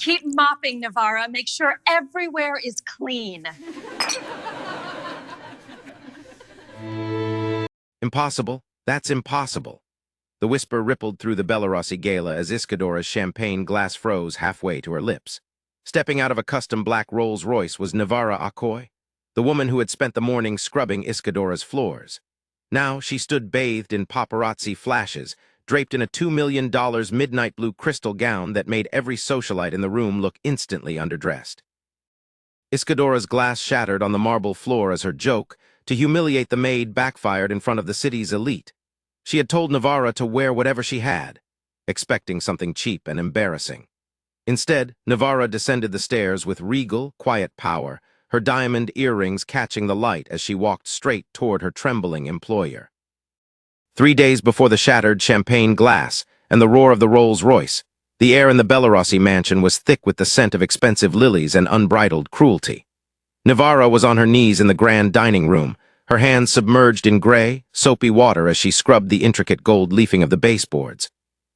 Keep mopping, Nivara. Make sure everywhere is clean. Impossible? That's impossible. The whisper rippled through the Bellarossi gala as Iscadora's champagne glass froze halfway to her lips. Stepping out of a custom black Rolls Royce was Nivara Okoye, the woman who had spent the morning scrubbing Iscadora's floors. Now she stood bathed in paparazzi flashes, draped in a $2 million midnight blue crystal gown that made every socialite in the room look instantly underdressed. Iscadora's glass shattered on the marble floor as her joke to humiliate the maid backfired in front of the city's elite. She had told Nivara to wear whatever she had, expecting something cheap and embarrassing. Instead, Nivara descended the stairs with regal, quiet power, her diamond earrings catching the light as she walked straight toward her trembling employer. 3 days before the shattered champagne glass and the roar of the Rolls Royce, the air in the Bellarossi mansion was thick with the scent of expensive lilies and unbridled cruelty. Nivara was on her knees in the grand dining room, her hands submerged in gray, soapy water as she scrubbed the intricate gold leafing of the baseboards.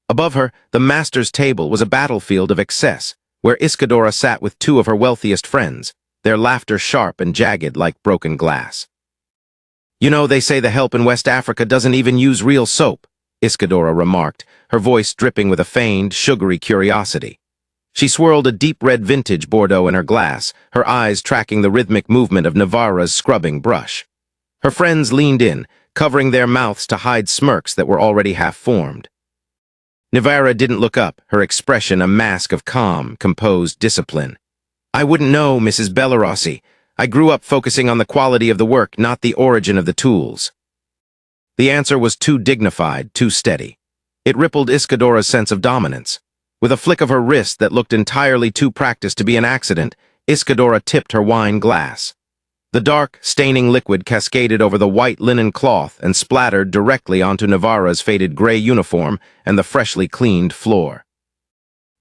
Above her, the master's table was a battlefield of excess, where Iscadora sat with two of her wealthiest friends, their laughter sharp and jagged like broken glass. "You know, they say the help in West Africa doesn't even use real soap," Iscadora remarked, her voice dripping with a feigned, sugary curiosity. She swirled a deep red vintage Bordeaux in her glass, her eyes tracking the rhythmic movement of Nivara's scrubbing brush. Her friends leaned in, covering their mouths to hide smirks that were already half-formed. Nivara didn't look up, her expression a mask of calm, composed discipline. "I wouldn't know, Mrs. Bellarossi. I grew up focusing on the quality of the work, not the origin of the tools." The answer was too dignified, too steady. It rippled Iscadora's sense of dominance. With a flick of her wrist that looked entirely too practiced to be an accident, Iscadora tipped her wine glass. The dark, staining liquid cascaded over the white linen cloth and splattered directly onto Nivara's faded gray uniform and the freshly cleaned floor.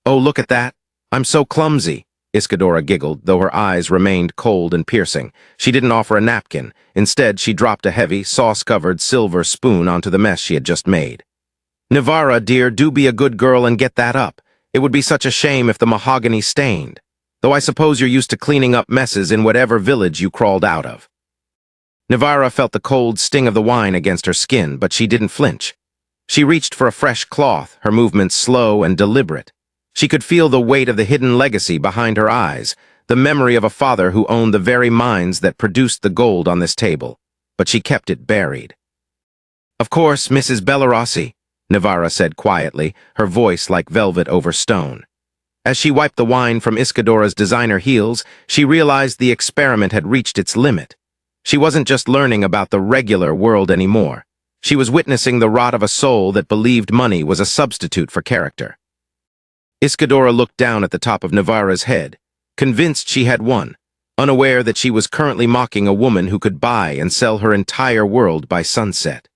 "Oh, look at that. I'm so clumsy," Iscadora giggled, though her eyes remained cold and piercing. She didn't offer a napkin. Instead, she dropped a heavy, sauce-covered silver spoon onto the mess she had just made. "Nivara, dear, do be a good girl and get that up. It would be such a shame if the mahogany stained. Though I suppose you're used to cleaning up messes in whatever village you crawled out of." Nivara felt the cold sting of the wine against her skin, but she didn't flinch. She reached for a fresh cloth, her movements slow and deliberate. She could feel the weight of the hidden legacy behind her eyes, the memory of a father who owned the very mines that produced the gold on this table, but she kept it buried. "Of course, Mrs. Bellarossi," Nivara said quietly, her voice like velvet over stone. As she wiped the wine from Iscadora's designer heels, she realized the experiment had reached its limit. She wasn't just learning about the regular world anymore. She was witnessing the rot of a soul that believed money was a substitute for character. Iscadora looked down at the top of Nivara's head, convinced she had won, unaware that she was currently mocking a woman who could buy and sell her entire world by sunset.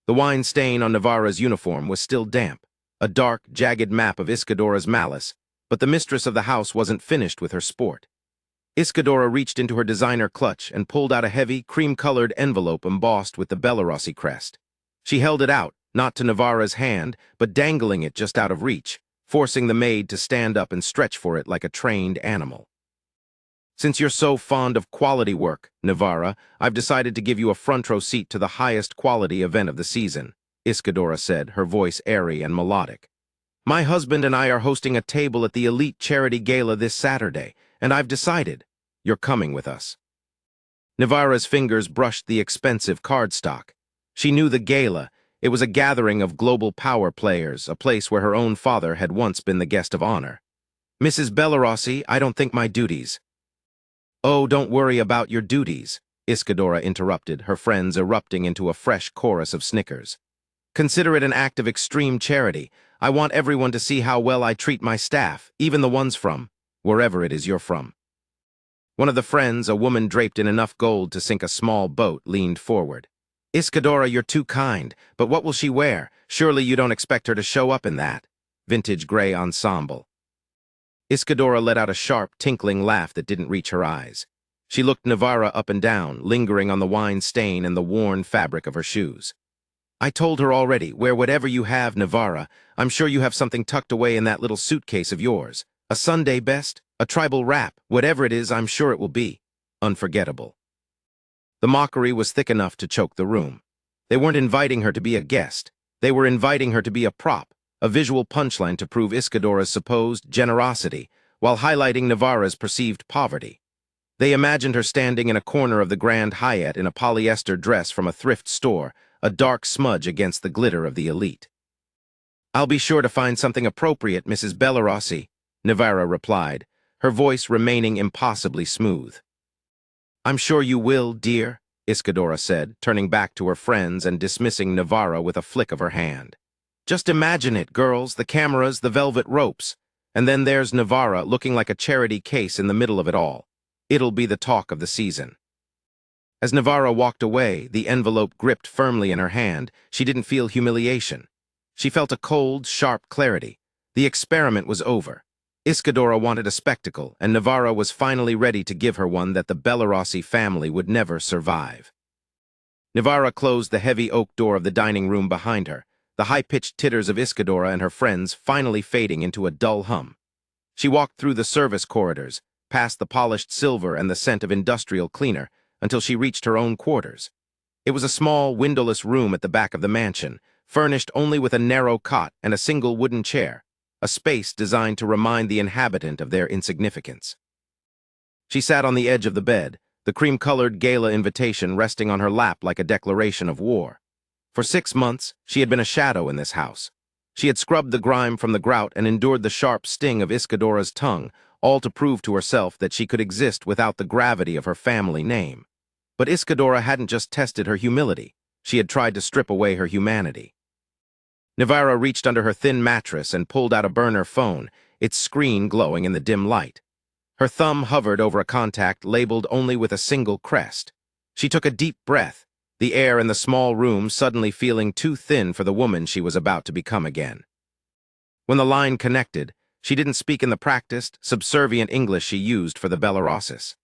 The wine stain on Nivara's uniform was still damp, a dark, jagged map of Iscadora's malice, but the mistress of the house wasn't finished with her sport. Iscadora reached into her designer clutch and pulled out a heavy, cream-colored envelope embossed with the Bellarossi crest. She held it out, not to Nivara's hand, but dangling it just out of reach, forcing the maid to stand up and stretch for it like a trained animal. "Since you're so fond of quality work, Nivara, I've decided to give you a front-row seat to the highest quality event of the season," Iscadora said, her voice airy and melodic. "My husband and I are hosting a table at the elite charity gala this Saturday, and I've decided you're coming with us." Nivara's fingers brushed the expensive cardstock. She knew the gala. It was a gathering of global power players, a place where her own father had once been the guest of honor. "Mrs. Bellarossi, I don't think my duties—" "Oh, don't worry about your duties," Iscadora interrupted, her friends erupting into a fresh chorus of snickers. "Consider it an act of extreme charity. I want everyone to see how well I treat my staff, even the ones from wherever it is you're from." One of the friends, a woman draped in enough gold to sink a small boat, leaned forward. "Iscadora, you're too kind, but what will she wear? Surely you don't expect her to show up in that vintage gray ensemble." Iscadora let out a sharp, tinkling laugh that didn't reach her eyes. She looked Nivara up and down, lingering on the wine stain and the worn fabric of her shoes. "I told her already, wear whatever you have, Nivara. I'm sure you have something tucked away in that little suitcase of yours. A Sunday best? A tribal wrap? Whatever it is, I'm sure it will be unforgettable. The mockery was thick enough to choke the room. They weren't inviting her to be a guest. They were inviting her to be a prop, a visual punchline to prove Iscadora's supposed generosity, while highlighting Nivara's perceived poverty. They imagined her standing in a corner of the Grand Hyatt in a polyester dress from a thrift store, a dark smudge against the glitter of the elite. "I'll be sure to find something appropriate, Mrs. Bellarossi," Nivara replied, her voice remaining impossibly smooth. "I'm sure you will, dear," Iscadora said, turning back to her friends and dismissing Nivara with a flick of her hand. "Just imagine it, girls, the cameras, the velvet ropes. And then there's Nivara looking like a charity case in the middle of it all. It'll be the talk of the season." As Nivara walked away, the envelope gripped firmly in her hand, she didn't feel humiliation. She felt a cold, sharp clarity. The experiment was over. Iscadora wanted a spectacle, and Nivara was finally ready to give her one that the Bellarossi family would never survive. Nivara closed the heavy oak door of the dining room behind her, the high-pitched titters of Iscadora and her friends finally fading into a dull hum. She walked through the service corridors, past the polished silver and the scent of industrial cleaner, until she reached her own quarters. It was a small, windowless room at the back of the mansion, furnished only with a narrow cot and a single wooden chair, a space designed to remind the inhabitant of their insignificance. She sat on the edge of the bed, the cream-colored gala invitation resting on her lap like a declaration of war. For 6 months, she had been a shadow in this house. She had scrubbed the grime from the grout and endured the sharp sting of Iscadora's tongue, all to prove to herself that she could exist without the gravity of her family name. But Iscadora hadn't just tested her humility, she had tried to strip away her humanity. Nivara reached under her thin mattress and pulled out a burner phone, its screen glowing in the dim light. Her thumb hovered over a contact labeled only with a single crest. She took a deep breath, the air in the small room suddenly feeling too thin for the woman she was about to become again. When the line connected, she didn't speak in the practiced, subservient English she used for the Bellarossis.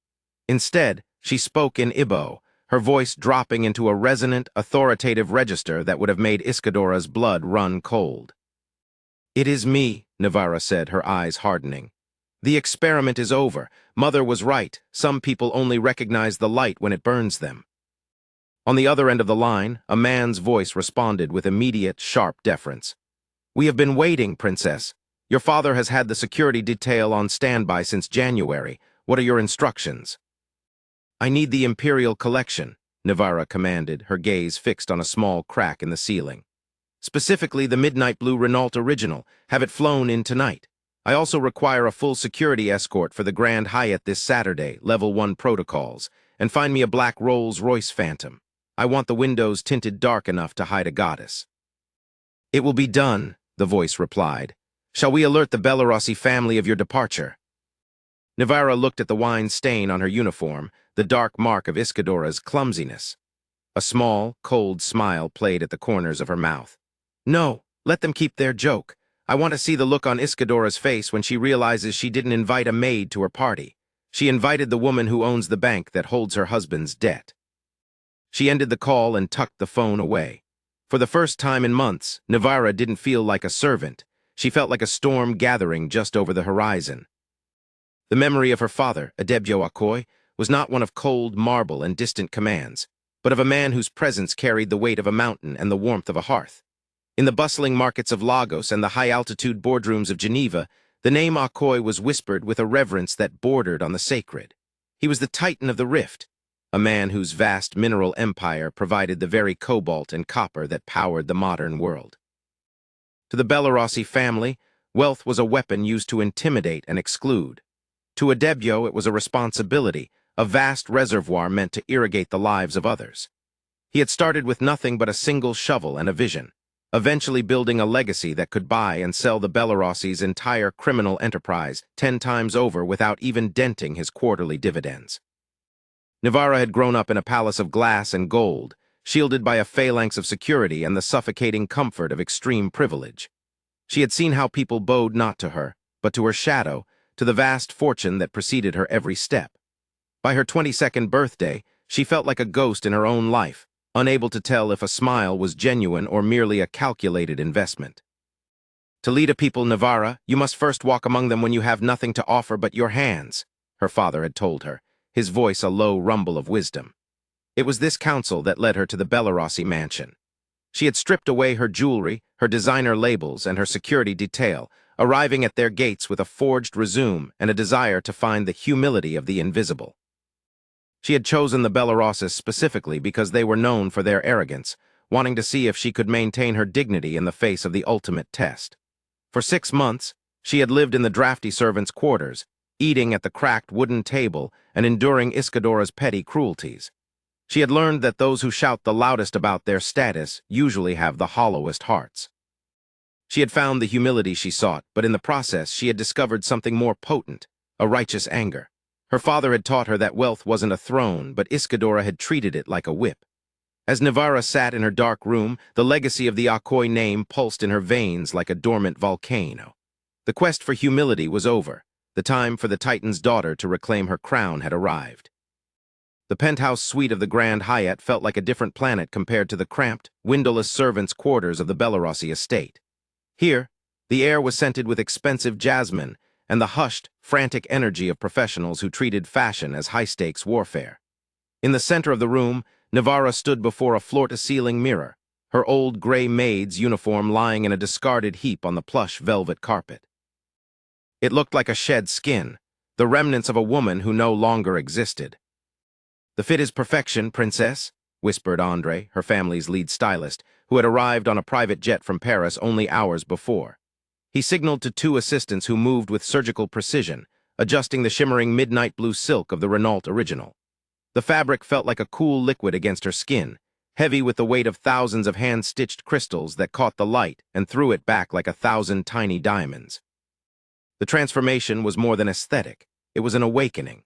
Instead, she spoke in Igbo, her voice dropping into a resonant, authoritative register that would have made Iscadora's blood run cold. "It is me," Nivara said, her eyes hardening. "The experiment is over. Mother was right. Some people only recognize the light when it burns them." On the other end of the line, a man's voice responded with immediate, sharp deference. "We have been waiting, Princess. Your father has had the security detail on standby since January. What are your instructions?" "I need the Imperial Collection," Nivara commanded, her gaze fixed on a small crack in the ceiling. "Specifically the Midnight Blue Renault Original. Have it flown in tonight. I also require a full security escort for the Grand Hyatt this Saturday, Level 1 protocols, and find me a black Rolls Royce Phantom. I want the windows tinted dark enough to hide a goddess." "It will be done," the voice replied. "Shall we alert the Bellarossi family of your departure?" Nivara looked at the wine stain on her uniform, the dark mark of Iscadora's clumsiness. A small, cold smile played at the corners of her mouth. "No, let them keep their joke. I want to see the look on Iscadora's face when she realizes she didn't invite a maid to her party. She invited the woman who owns the bank that holds her husband's debt." She ended the call and tucked the phone away. For the first time in months, Nivara didn't feel like a servant. She felt like a storm gathering just over the horizon. The memory of her father, Adebayo Okoye, was not one of cold marble and distant commands, but of a man whose presence carried the weight of a mountain and the warmth of a hearth. In the bustling markets of Lagos and the high-altitude boardrooms of Geneva, the name Okoye was whispered with a reverence that bordered on the sacred. He was the titan of the rift, a man whose vast mineral empire provided the very cobalt and copper that powered the modern world. To the Bellarossi family, wealth was a weapon used to intimidate and exclude. To Adebayo, it was a responsibility, a vast reservoir meant to irrigate the lives of others. He had started with nothing but a single shovel and a vision, eventually building a legacy that could buy and sell the Bellarossis' entire criminal enterprise 10 times over without even denting his quarterly dividends. Nivara had grown up in a palace of glass and gold, shielded by a phalanx of security and the suffocating comfort of extreme privilege. She had seen how people bowed not to her, but to her shadow, to the vast fortune that preceded her every step. By her 22nd birthday, she felt like a ghost in her own life, unable to tell if a smile was genuine or merely a calculated investment. To lead a people, Nivara, you must first walk among them when you have nothing to offer but your hands, her father had told her, his voice a low rumble of wisdom. It was this counsel that led her to the Bellarossi mansion. She had stripped away her jewelry, her designer labels, and her security detail, arriving at their gates with a forged resume and a desire to find the humility of the invisible. She had chosen the Bellarossis specifically because they were known for their arrogance, wanting to see if she could maintain her dignity in the face of the ultimate test. For 6 months, she had lived in the drafty servants' quarters, eating at the cracked wooden table and enduring Iscadora's petty cruelties. She had learned that those who shout the loudest about their status usually have the hollowest hearts. She had found the humility she sought, but in the process she had discovered something more potent, a righteous anger. Her father had taught her that wealth wasn't a throne, but Iscadora had treated it like a whip. As Nivara sat in her dark room, the legacy of the Okoye name pulsed in her veins like a dormant volcano. The quest for humility was over. The time for the Titan's daughter to reclaim her crown had arrived. The penthouse suite of the Grand Hyatt felt like a different planet compared to the cramped, windowless servants' quarters of the Bellarossi estate. Here, the air was scented with expensive jasmine and the hushed, frantic energy of professionals who treated fashion as high-stakes warfare. In the center of the room, Nivara stood before a floor-to-ceiling mirror, her old gray maid's uniform lying in a discarded heap on the plush velvet carpet. It looked like a shed skin, the remnants of a woman who no longer existed. "The fit is perfection, princess," whispered Andre, her family's lead stylist, who had arrived on a private jet from Paris only hours before. He signaled to 2 assistants who moved with surgical precision, adjusting the shimmering midnight blue silk of the Renault original. The fabric felt like a cool liquid against her skin, heavy with the weight of thousands of hand-stitched crystals that caught the light and threw it back like 1,000 tiny diamonds. The transformation was more than aesthetic, it was an awakening.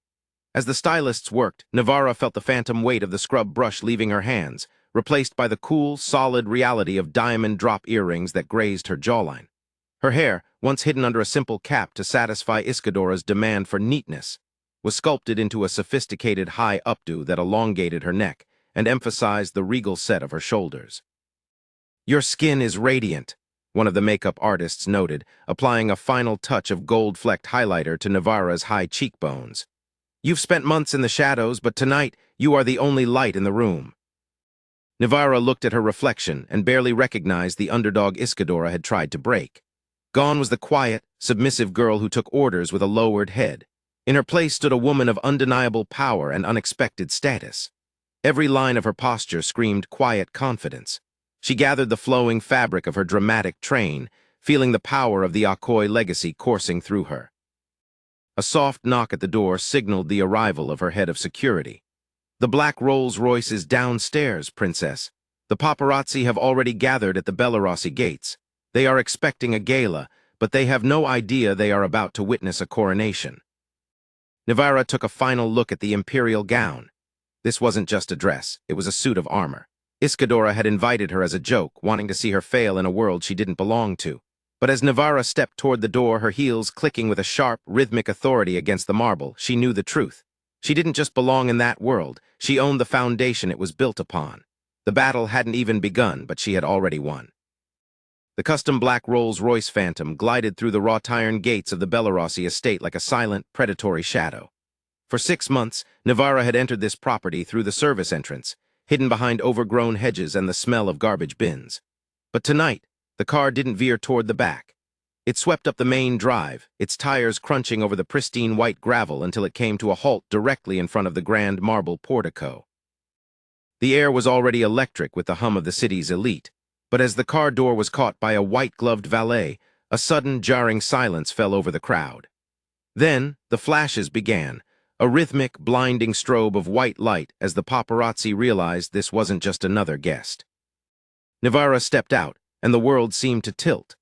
As the stylists worked, Nivara felt the phantom weight of the scrub brush leaving her hands, replaced by the cool, solid reality of diamond drop earrings that grazed her jawline. Her hair, once hidden under a simple cap to satisfy Iscadora's demand for neatness, was sculpted into a sophisticated high updo that elongated her neck and emphasized the regal set of her shoulders. "Your skin is radiant," one of the makeup artists noted, applying a final touch of gold-flecked highlighter to Nivara's high cheekbones. "You've spent months in the shadows, but tonight you are the only light in the room." Nivara looked at her reflection and barely recognized the underdog Iscadora had tried to break. Gone was the quiet, submissive girl who took orders with a lowered head. In her place stood a woman of undeniable power and unexpected status. Every line of her posture screamed quiet confidence. She gathered the flowing fabric of her dramatic train, feeling the power of the Okoye legacy coursing through her. A soft knock at the door signaled the arrival of her head of security. "The black Rolls Royce is downstairs, princess. The paparazzi have already gathered at the Bellarossi gates. They are expecting a gala, but they have no idea they are about to witness a coronation." Nivara took a final look at the imperial gown. This wasn't just a dress, it was a suit of armor. Iscadora had invited her as a joke, wanting to see her fail in a world she didn't belong to. But as Nivara stepped toward the door, her heels clicking with a sharp, rhythmic authority against the marble, she knew the truth. She didn't just belong in that world, she owned the foundation it was built upon. The battle hadn't even begun, but she had already won. The custom black Rolls Royce Phantom glided through the wrought iron gates of the Bellarossi estate like a silent, predatory shadow. For 6 months, Nivara had entered this property through the service entrance, hidden behind overgrown hedges and the smell of garbage bins. But tonight, the car didn't veer toward the back. It swept up the main drive, its tires crunching over the pristine white gravel until it came to a halt directly in front of the grand marble portico. The air was already electric with the hum of the city's elite, but as the car door was caught by a white-gloved valet, a sudden, jarring silence fell over the crowd. Then, the flashes began, a rhythmic, blinding strobe of white light as the paparazzi realized this wasn't just another guest. Nivara stepped out, and the world seemed to tilt.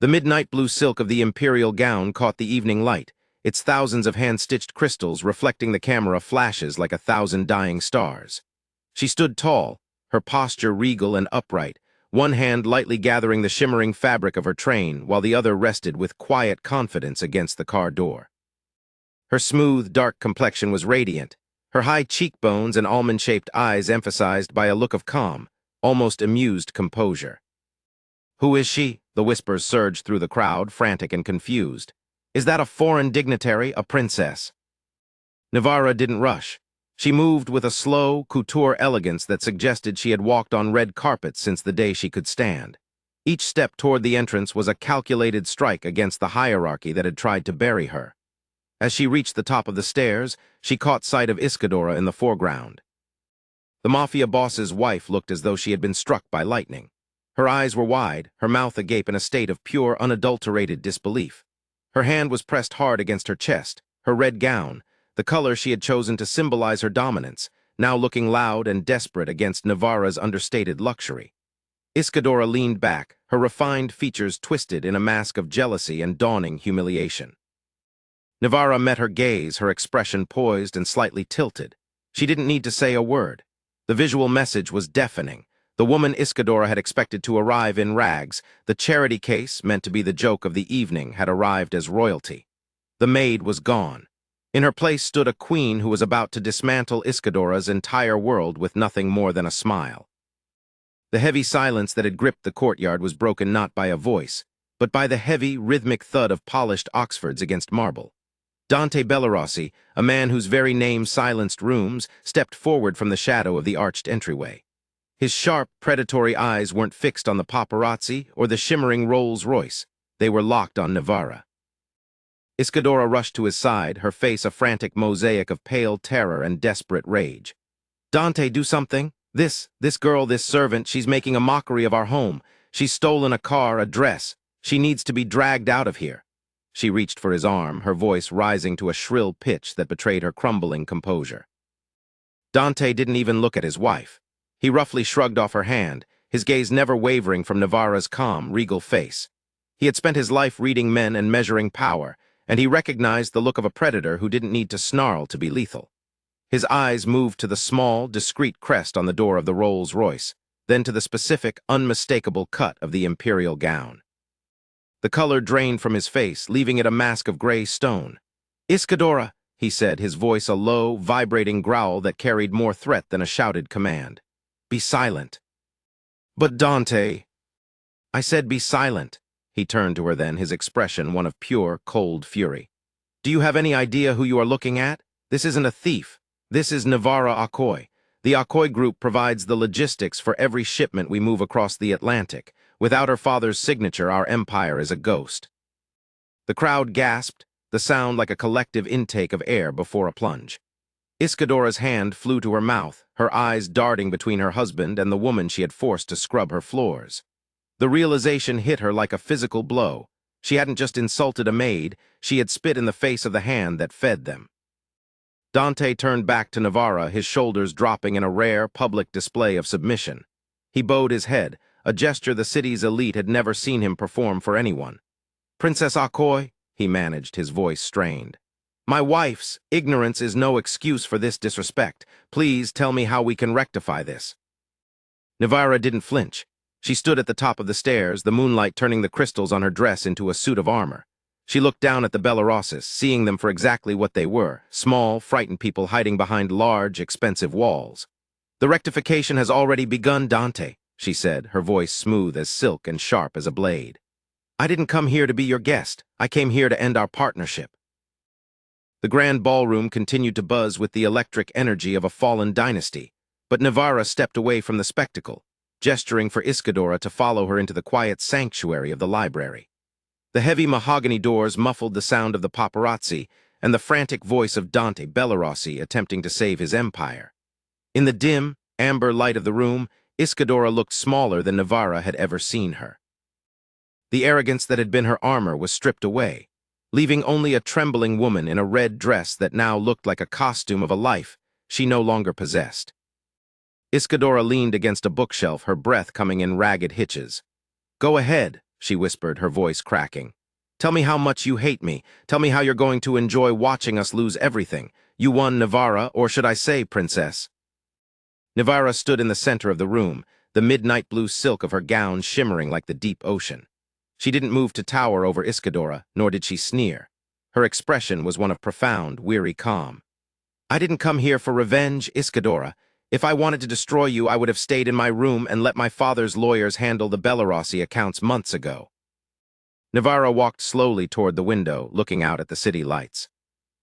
The midnight blue silk of the imperial gown caught the evening light, its thousands of hand-stitched crystals reflecting the camera flashes like 1,000 dying stars. She stood tall, her posture regal and upright, one hand lightly gathering the shimmering fabric of her train while the other rested with quiet confidence against the car door. Her smooth, dark complexion was radiant, her high cheekbones and almond-shaped eyes emphasized by a look of calm, almost amused composure. Who is she? The whispers surged through the crowd, frantic and confused. Is that a foreign dignitary, a princess? Nivara didn't rush. She moved with a slow, couture elegance that suggested she had walked on red carpet since the day she could stand. Each step toward the entrance was a calculated strike against the hierarchy that had tried to bury her. As she reached the top of the stairs, she caught sight of Iscadora in the foreground. The Mafia boss's wife looked as though she had been struck by lightning. Her eyes were wide, her mouth agape in a state of pure, unadulterated disbelief. Her hand was pressed hard against her chest, her red gown, the color she had chosen to symbolize her dominance, now looking loud and desperate against Nivara's understated luxury. Iscadora leaned back, her refined features twisted in a mask of jealousy and dawning humiliation. Nivara met her gaze, her expression poised and slightly tilted. She didn't need to say a word. The visual message was deafening. The woman Iscadora had expected to arrive in rags, the charity case, meant to be the joke of the evening, had arrived as royalty. The maid was gone. In her place stood a queen who was about to dismantle Iscadora's entire world with nothing more than a smile. The heavy silence that had gripped the courtyard was broken not by a voice, but by the heavy, rhythmic thud of polished Oxfords against marble. Bellarossi, a man whose very name silenced rooms, stepped forward from the shadow of the arched entryway. His sharp, predatory eyes weren't fixed on the paparazzi or the shimmering Rolls Royce. They were locked on Nivara. Iscadora rushed to his side, her face a frantic mosaic of pale terror and desperate rage. "Dante, do something. This girl, this servant, she's making a mockery of our home. She's stolen a car, a dress. She needs to be dragged out of here." She reached for his arm, her voice rising to a shrill pitch that betrayed her crumbling composure. Dante didn't even look at his wife. He roughly shrugged off her hand, his gaze never wavering from Nivara's calm, regal face. He had spent his life reading men and measuring power, and he recognized the look of a predator who didn't need to snarl to be lethal. His eyes moved to the small, discreet crest on the door of the Rolls Royce, then to the specific, unmistakable cut of the imperial gown. The color drained from his face, leaving it a mask of gray stone. "Iscadora," he said, his voice a low, vibrating growl that carried more threat than a shouted command. "Be silent." "But Dante—" "I said be silent." He turned to her then, his expression one of pure, cold fury. "Do you have any idea who you are looking at? This isn't a thief. This is Nivara Okoye. The Okoye Group provides the logistics for every shipment we move across the Atlantic. Without her father's signature, our empire is a ghost." The crowd gasped, the sound like a collective intake of air before a plunge. Iscadora's hand flew to her mouth, her eyes darting between her husband and the woman she had forced to scrub her floors. The realization hit her like a physical blow. She hadn't just insulted a maid, she had spit in the face of the hand that fed them. Dante turned back to Nivara, his shoulders dropping in a rare, public display of submission. He bowed his head, a gesture the city's elite had never seen him perform for anyone. "Princess Okoye," he managed, his voice strained. "My wife's ignorance is no excuse for this disrespect. Please tell me how we can rectify this." Nivara didn't flinch. She stood at the top of the stairs, the moonlight turning the crystals on her dress into a suit of armor. She looked down at the Bellarossis, seeing them for exactly what they were, small, frightened people hiding behind large, expensive walls. "The rectification has already begun, Dante," she said, her voice smooth as silk and sharp as a blade. "I didn't come here to be your guest. I came here to end our partnership." The grand ballroom continued to buzz with the electric energy of a fallen dynasty, but Nivara stepped away from the spectacle, gesturing for Iscadora to follow her into the quiet sanctuary of the library. The heavy mahogany doors muffled the sound of the paparazzi and the frantic voice of Dante Bellarossi attempting to save his empire. In the dim, amber light of the room, Iscadora looked smaller than Nivara had ever seen her. The arrogance that had been her armor was stripped away, leaving only a trembling woman in a red dress that now looked like a costume of a life she no longer possessed. Iscadora leaned against a bookshelf, her breath coming in ragged hitches. "Go ahead," she whispered, her voice cracking. "Tell me how much you hate me. Tell me how you're going to enjoy watching us lose everything. You won, Nivara, or should I say, princess?" Nivara stood in the center of the room, the midnight blue silk of her gown shimmering like the deep ocean. She didn't move to tower over Iscadora, nor did she sneer. Her expression was one of profound, weary calm. "I didn't come here for revenge, Iscadora. If I wanted to destroy you, I would have stayed in my room and let my father's lawyers handle the Bellarossi accounts months ago. Nivara walked slowly toward the window, looking out at the city lights.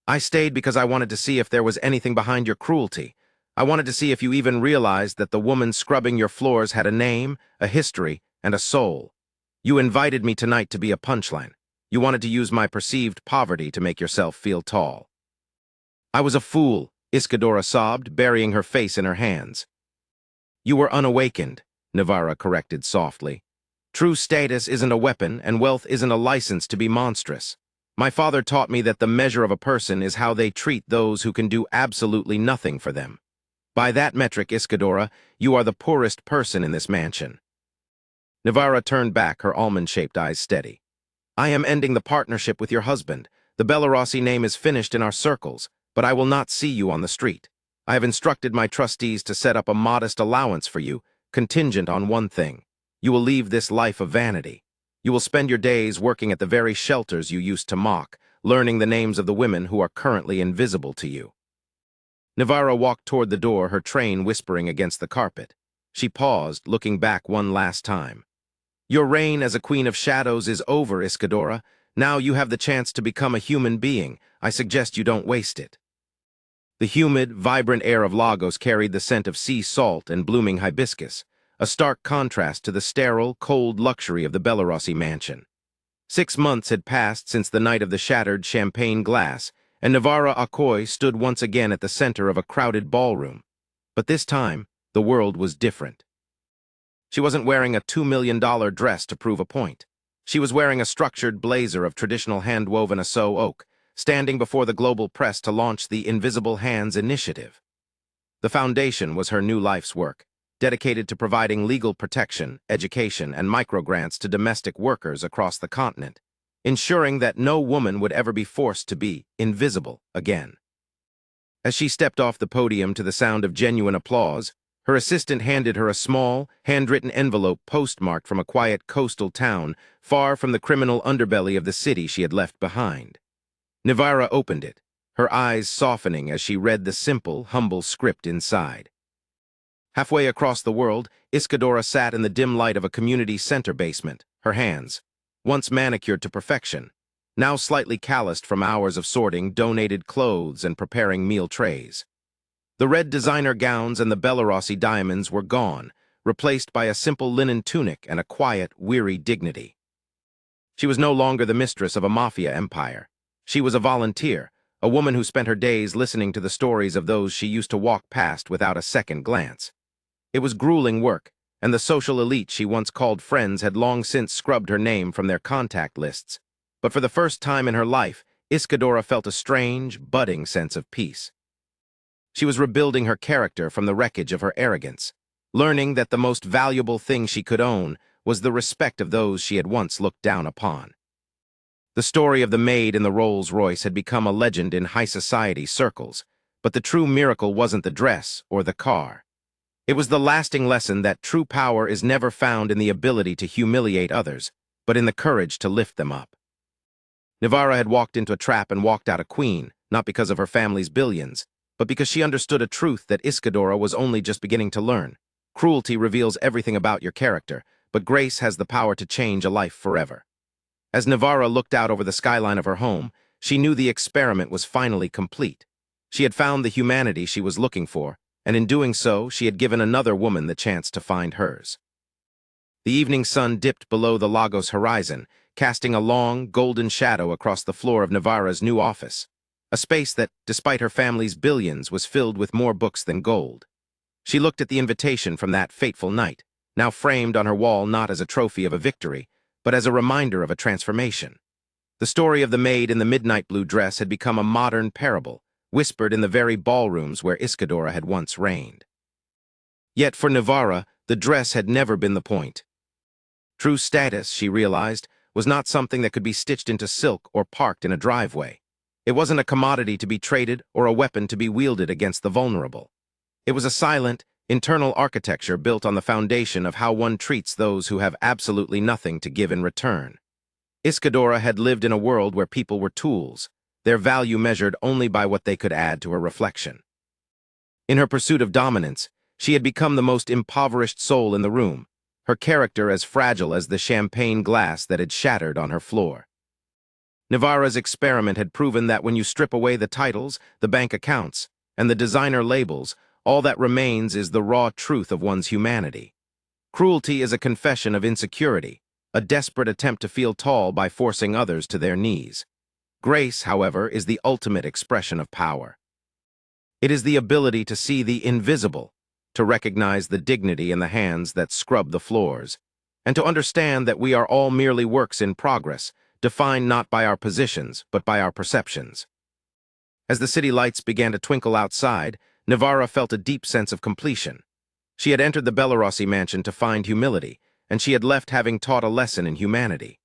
I stayed because I wanted to see if there was anything behind your cruelty. I wanted to see if you even realized that the woman scrubbing your floors had a name, a history, and a soul. You invited me tonight to be a punchline. You wanted to use my perceived poverty to make yourself feel tall. I was a fool, Iscadora sobbed, burying her face in her hands. You were unawakened, Nivara corrected softly. True status isn't a weapon, and wealth isn't a license to be monstrous. My father taught me that the measure of a person is how they treat those who can do absolutely nothing for them. By that metric, Iscadora, you are the poorest person in this mansion. Nivara turned back, her almond-shaped eyes steady. I am ending the partnership with your husband. The Bellarossi name is finished in our circles, but I will not see you on the street. I have instructed my trustees to set up a modest allowance for you, contingent on one thing. You will leave this life of vanity. You will spend your days working at the very shelters you used to mock, learning the names of the women who are currently invisible to you. Nivara walked toward the door, her train whispering against the carpet. She paused, looking back one last time. Your reign as a queen of shadows is over, Iscadora. Now you have the chance to become a human being. I suggest you don't waste it. The humid, vibrant air of Lagos carried the scent of sea salt and blooming hibiscus, a stark contrast to the sterile, cold luxury of the Bellarossi mansion. 6 months had passed since the night of the shattered champagne glass, and Nivara Okoye stood once again at the center of a crowded ballroom. But this time, the world was different. She wasn't wearing a $2 million dress to prove a point. She was wearing a structured blazer of traditional hand-woven Aso oak, standing before the global press to launch the Invisible Hands Initiative. The foundation was her new life's work, dedicated to providing legal protection, education, and microgrants to domestic workers across the continent, ensuring that no woman would ever be forced to be invisible again. As she stepped off the podium to the sound of genuine applause, her assistant handed her a small, handwritten envelope postmarked from a quiet coastal town far from the criminal underbelly of the city she had left behind. Nivara opened it, her eyes softening as she read the simple, humble script inside. Halfway across the world, Iscadora sat in the dim light of a community center basement, her hands, once manicured to perfection, now slightly calloused from hours of sorting donated clothes and preparing meal trays. The red designer gowns and the Bellarossi diamonds were gone, replaced by a simple linen tunic and a quiet, weary dignity. She was no longer the mistress of a Mafia empire. She was a volunteer, a woman who spent her days listening to the stories of those she used to walk past without a second glance. It was grueling work, and the social elite she once called friends had long since scrubbed her name from their contact lists. But for the first time in her life, Iscadora felt a strange, budding sense of peace. She was rebuilding her character from the wreckage of her arrogance, learning that the most valuable thing she could own was the respect of those she had once looked down upon. The story of the maid in the Rolls Royce had become a legend in high society circles, but the true miracle wasn't the dress or the car. It was the lasting lesson that true power is never found in the ability to humiliate others, but in the courage to lift them up. Nivara had walked into a trap and walked out a queen, not because of her family's billions, but because she understood a truth that Iscadora was only just beginning to learn. Cruelty reveals everything about your character, but grace has the power to change a life forever. As Nivara looked out over the skyline of her home, she knew the experiment was finally complete. She had found the humanity she was looking for, and in doing so, she had given another woman the chance to find hers. The evening sun dipped below the Lagos horizon, casting a long, golden shadow across the floor of Nivara's new office, a space that, despite her family's billions, was filled with more books than gold. She looked at the invitation from that fateful night, now framed on her wall not as a trophy of a victory, but as a reminder of a transformation. The story of the maid in the midnight blue dress had become a modern parable, whispered in the very ballrooms where Iscadora had once reigned. Yet for Nivara, the dress had never been the point. True status, she realized, was not something that could be stitched into silk or parked in a driveway. It wasn't a commodity to be traded or a weapon to be wielded against the vulnerable. It was a silent, internal architecture built on the foundation of how one treats those who have absolutely nothing to give in return. Iscadora had lived in a world where people were tools, their value measured only by what they could add to her reflection. In her pursuit of dominance, She had become the most impoverished soul in the room, her character as fragile as the champagne glass that had shattered on her floor. Nivara's experiment had proven that when you strip away the titles, the bank accounts, and the designer labels, all that remains is the raw truth of one's humanity. Cruelty is a confession of insecurity, a desperate attempt to feel tall by forcing others to their knees. Grace, however, is the ultimate expression of power. It is the ability to see the invisible, to recognize the dignity in the hands that scrub the floors, and to understand that we are all merely works in progress, defined not by our positions, but by our perceptions. As the city lights began to twinkle outside, Nivara felt a deep sense of completion. She had entered the Bellarossi mansion to find humility, and she had left having taught a lesson in humanity.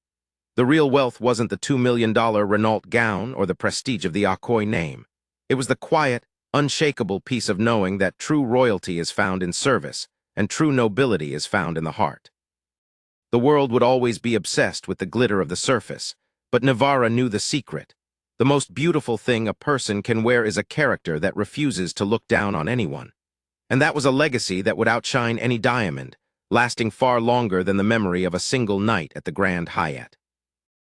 The real wealth wasn't the $2 million Renault gown or the prestige of the Okoye name. It was the quiet, unshakable peace of knowing that true royalty is found in service, and true nobility is found in the heart. The world would always be obsessed with the glitter of the surface, but Nivara knew the secret. The most beautiful thing a person can wear is a character that refuses to look down on anyone. And that was a legacy that would outshine any diamond, lasting far longer than the memory of a single night at the Grand Hyatt.